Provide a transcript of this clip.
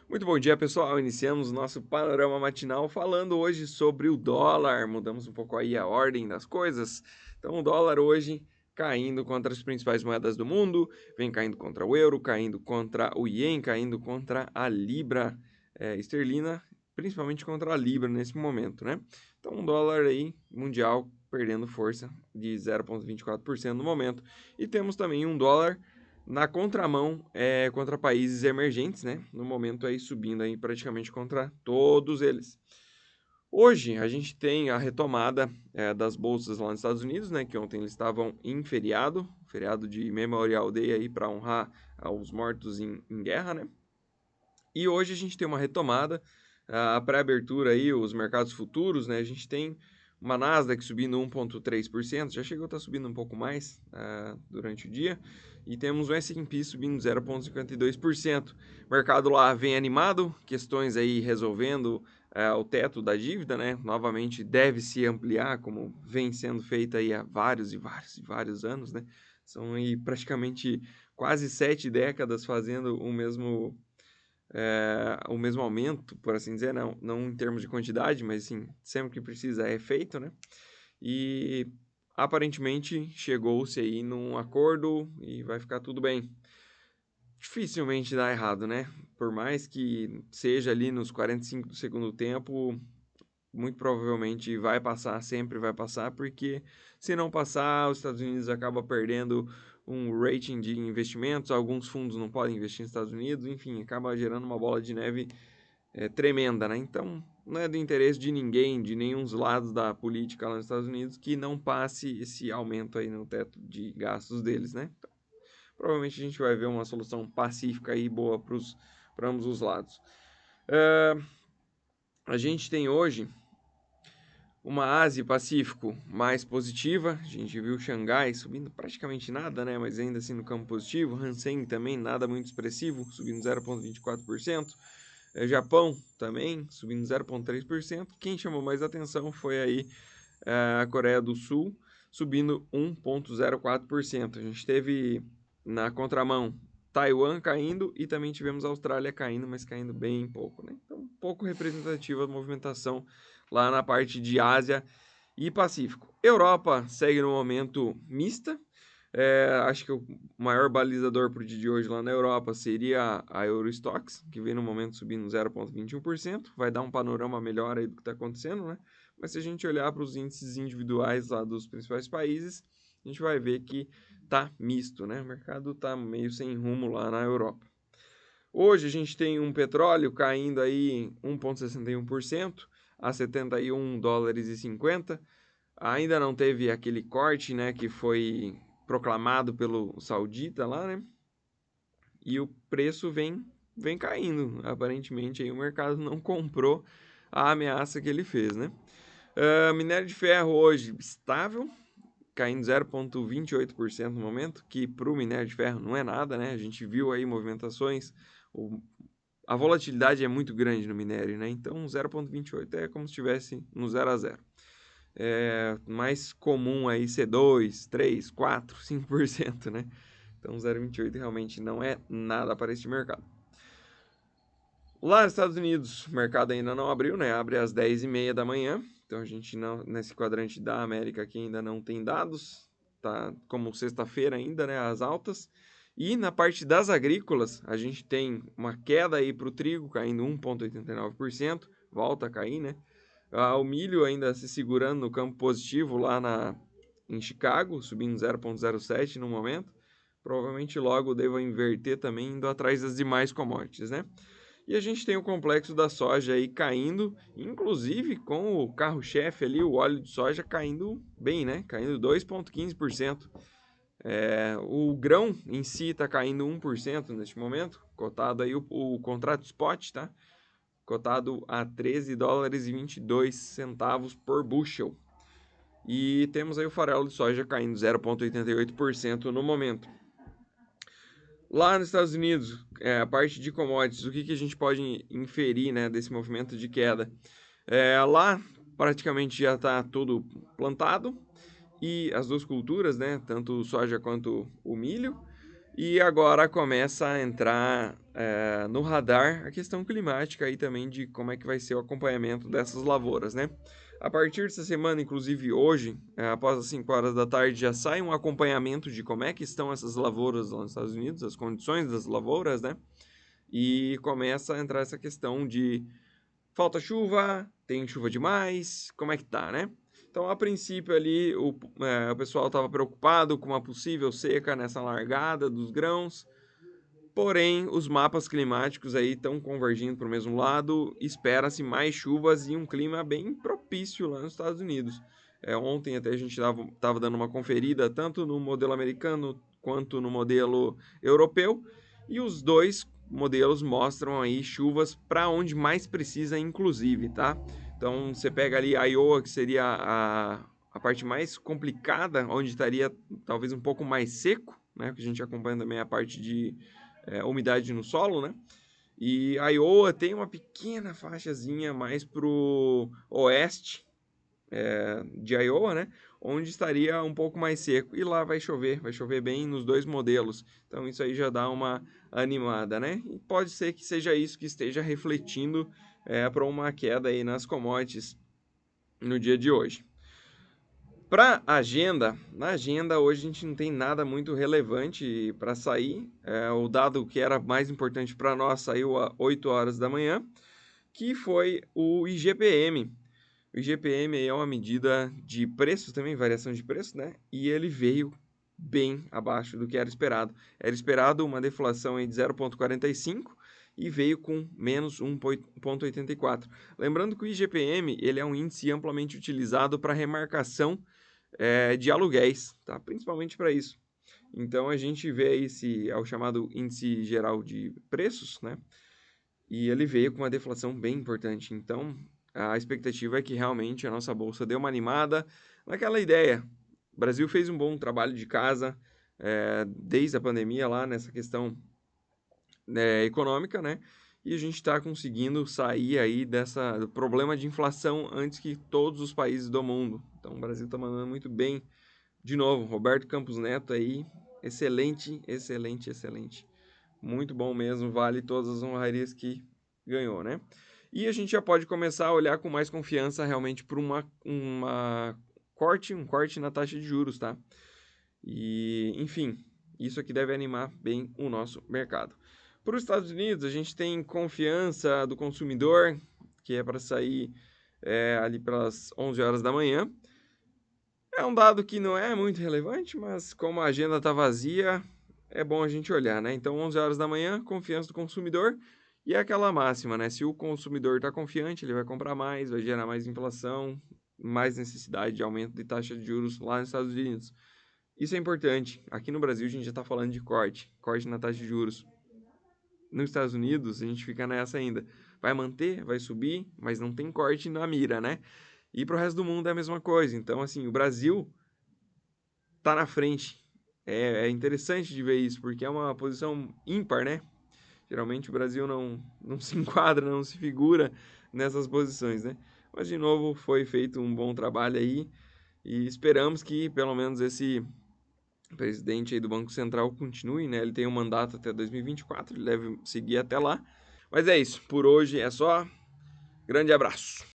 Muito bom dia, pessoal. Iniciamos o nosso panorama matinal falando hoje sobre o dólar. Mudamos um pouco aí a ordem das coisas. Então, o dólar hoje caindo contra as principais moedas do mundo, vem caindo contra o euro, caindo contra o ien, caindo contra a libra esterlina, principalmente contra a libra nesse momento, né? Então, um dólar aí mundial perdendo força de 0,24% no momento. E temos também um dólar na contramão, contra países emergentes, né? No momento aí subindo aí praticamente contra todos eles. Hoje a gente tem a retomada das bolsas lá nos Estados Unidos, né? Que ontem eles estavam em feriado, feriado de Memorial Day aí para honrar aos mortos em guerra, né? E hoje a gente tem uma retomada, a pré-abertura aí, os mercados futuros, né? A gente tem uma Nasdaq subindo 1,3%, já chegou a estar subindo um pouco mais durante o dia, e temos o S&P subindo 0,52%. O mercado lá vem animado, questões aí resolvendo o teto da dívida, né? Novamente deve se ampliar, como vem sendo feita aí há vários e vários e vários anos, né? São aí praticamente quase 7 décadas fazendo o mesmo aumento, por assim dizer, não em termos de quantidade, mas sim, sempre que precisa é feito, né? E aparentemente chegou-se aí num acordo e vai ficar tudo bem. Dificilmente dá errado, né? Por mais que seja ali nos 45 do segundo tempo, muito provavelmente vai passar, sempre vai passar, porque se não passar, os Estados Unidos acaba perdendo um rating de investimentos, alguns fundos não podem investir nos Estados Unidos, enfim, acaba gerando uma bola de neve tremenda, né? Então, não é do interesse de ninguém, de nenhum dos lados da política lá nos Estados Unidos, que não passe esse aumento aí no teto de gastos deles, né? Então, provavelmente a gente vai ver uma solução pacífica e boa para ambos os lados. A gente tem hoje uma Ásia e Pacífico mais positiva. A gente viu Xangai subindo praticamente nada, né? Mas ainda assim no campo positivo. Hansen também nada muito expressivo, subindo 0,24%. Japão também subindo 0,3%. Quem chamou mais atenção foi aí a Coreia do Sul subindo 1,04%. A gente teve na contramão Taiwan caindo e também tivemos a Austrália caindo, mas caindo bem pouco, né? Então, pouco representativa a movimentação lá na parte de Ásia e Pacífico. Europa segue no momento mista. Acho que o maior balizador para o dia de hoje lá na Europa seria a Eurostoxx, que vem no momento subindo 0,21%. Vai dar um panorama melhor aí do que está acontecendo, né? Mas se a gente olhar para os índices individuais lá dos principais países, a gente vai ver que tá misto, né? O mercado tá meio sem rumo lá na Europa. Hoje a gente tem um petróleo caindo aí 1,61% a 71 dólares e 50. Ainda não teve aquele corte, né, que foi proclamado pelo saudita lá, né? E o preço vem caindo. Aparentemente aí o mercado não comprou a ameaça que ele fez, né? Minério de ferro hoje estável, caindo 0,28% no momento, que para o minério de ferro não é nada, né? A gente viu aí movimentações, a volatilidade é muito grande no minério, né? Então 0,28 é como se estivesse no 0 a 0. Mais comum aí ser 2, 3, 4, 5%, né? Então 0,28 realmente não é nada para este mercado. Lá nos Estados Unidos, o mercado ainda não abriu, né? Abre às 10h30 da manhã. Então a gente não, nesse quadrante da América aqui ainda não tem dados. Tá como sexta-feira ainda, né? As altas. E na parte das agrícolas, a gente tem uma queda aí para o trigo, caindo 1,89%. Volta a cair, né? O milho ainda se segurando no campo positivo lá em Chicago, subindo 0,07 no momento. Provavelmente logo deva inverter também, indo atrás das demais commodities, né? E a gente tem o complexo da soja aí caindo, inclusive com o carro-chefe ali, o óleo de soja caindo bem, né? Caindo 2,15%. O grão em si está caindo 1% neste momento, cotado aí o contrato spot, tá? Cotado a 13 dólares e 22 centavos por bushel. E temos aí o farelo de soja caindo 0,88% no momento. Lá nos Estados Unidos, a parte de commodities, o que a gente pode inferir, né, desse movimento de queda? Lá praticamente já está tudo plantado e as duas culturas, né, tanto o soja quanto o milho. E agora começa a entrar no radar a questão climática aí também de como é que vai ser o acompanhamento dessas lavouras, né? A partir dessa semana, inclusive hoje, após as 5 horas da tarde, já sai um acompanhamento de como é que estão essas lavouras lá nos Estados Unidos, as condições das lavouras, né? E começa a entrar essa questão de falta chuva, tem chuva demais, como é que tá, né? Então, a princípio ali, o pessoal estava preocupado com uma possível seca nessa largada dos grãos, porém, os mapas climáticos aí estão convergindo para o mesmo lado, espera-se mais chuvas e um clima bem propício lá nos Estados Unidos. Ontem até a gente estava dando uma conferida tanto no modelo americano quanto no modelo europeu, e os dois modelos mostram aí chuvas para onde mais precisa, inclusive, tá? Então você pega ali Iowa, que seria a parte mais complicada, onde estaria talvez um pouco mais seco, né? Que a gente acompanha também a parte de umidade no solo, né? E Iowa tem uma pequena faixazinha mais pro oeste de Iowa, né? Onde estaria um pouco mais seco. E lá vai chover bem nos dois modelos. Então isso aí já dá uma animada, né? E pode ser que seja isso que esteja refletindo para uma queda aí nas commodities no dia de hoje. Para agenda, na agenda hoje a gente não tem nada muito relevante para sair. O dado que era mais importante para nós saiu às 8 horas da manhã, que foi o IGPM. O IGPM é uma medida de preços também, variação de preço, né? E ele veio bem abaixo do que era esperado. Era esperado uma deflação de 0,45 e veio com menos 1,84. Lembrando que o IGPM ele é um índice amplamente utilizado para remarcação de aluguéis, tá? Principalmente para isso. Então a gente vê esse é o chamado índice geral de preços, né? E ele veio com uma deflação bem importante. Então a expectativa é que realmente a nossa bolsa deu uma animada naquela ideia. O Brasil fez um bom trabalho de casa desde a pandemia lá nessa questão econômica, né? E a gente está conseguindo sair aí do problema de inflação antes que todos os países do mundo. Então o Brasil está mandando muito bem. De novo, Roberto Campos Neto aí, excelente, excelente, excelente. Muito bom mesmo, vale todas as honrarias que ganhou, né? E a gente já pode começar a olhar com mais confiança realmente para um corte na taxa de juros, tá? E, enfim, isso aqui deve animar bem o nosso mercado. Para os Estados Unidos, a gente tem confiança do consumidor, que é para sair ali pelas 11 horas da manhã. É um dado que não é muito relevante, mas como a agenda está vazia, é bom a gente olhar, né? Então, 11 horas da manhã, confiança do consumidor e é aquela máxima, né? Se o consumidor está confiante, ele vai comprar mais, vai gerar mais inflação, mais necessidade de aumento de taxa de juros lá nos Estados Unidos. Isso é importante. Aqui no Brasil, a gente já está falando de corte na taxa de juros. Nos Estados Unidos, a gente fica nessa ainda. Vai manter, vai subir, mas não tem corte na mira, né? E para o resto do mundo é a mesma coisa. Então, assim, o Brasil tá na frente. É interessante de ver isso, porque é uma posição ímpar, né? Geralmente o Brasil não se enquadra, não se figura nessas posições, né? Mas, de novo, foi feito um bom trabalho aí e esperamos que, pelo menos, esse presidente aí do Banco Central continue, né? Ele tem um mandato até 2024, ele deve seguir até lá. Mas é isso, por hoje é só. Grande abraço.